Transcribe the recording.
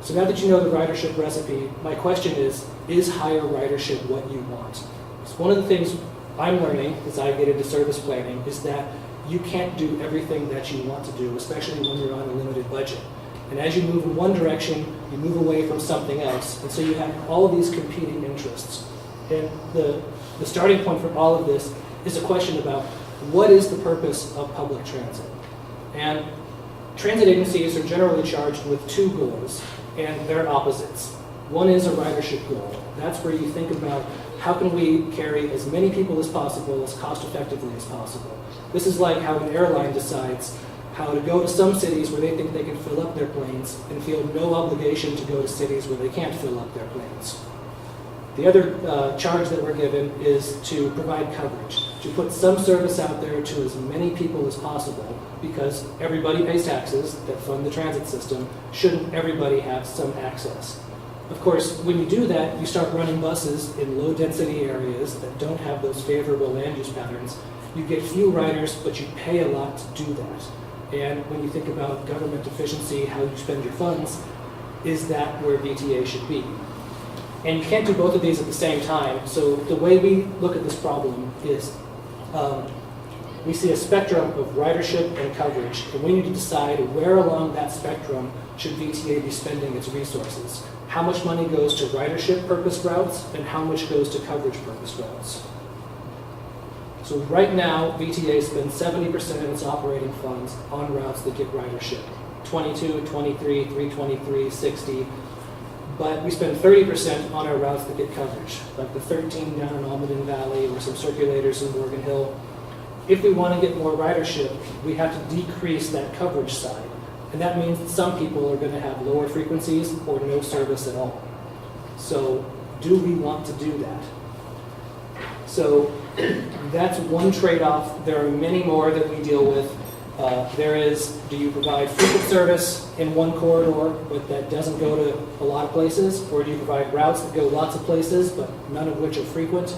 So now that you know the ridership recipe, my question is higher ridership what you want? So one of the things I'm learning as I get into service planning is that you can't do everything that you want to do, especially when you're on a limited budget. And as you move in one direction, you move away from something else. And so you have all of these competing interests. And the starting point for all of this is a question about what is the purpose of public transit? And transit agencies are generally charged with two goals, and they're opposites. One is a ridership goal. That's where you think about how can we carry as many people as possible, as cost effectively as possible. This is like how an airline decides how to go to some cities where they think they can fill up their planes and feel no obligation to go to cities where they can't fill up their planes. The other charge that we're given is to provide coverage, to put some service out there to as many people as possible, because everybody pays taxes that fund the transit system. Shouldn't everybody have some access? Of course, when you do that, you start running buses in low-density areas that don't have those favorable land use patterns. You get few riders, but you pay a lot to do that. And when you think about government efficiency, how you spend your funds, is that where VTA should be? And you can't do both of these at the same time. So the way we look at this problem is we see a spectrum of ridership and coverage, and we need to decide where along that spectrum should VTA be spending its resources. How much money goes to ridership purpose routes, and how much goes to coverage purpose routes. So right now, VTA spends 70% of its operating funds on routes that get ridership. 22, 23, 323, 60. But we spend 30% on our routes that get coverage, like the 13 down in Almaden Valley or some circulators in Morgan Hill. If we want to get more ridership, we have to decrease that coverage side. And that means that some people are going to have lower frequencies or no service at all. So do we want to do that? So that's one trade-off. There are many more that we deal with. There is, do you provide frequent service in one corridor, but that doesn't go to a lot of places? Or do you provide routes that go lots of places, but none of which are frequent?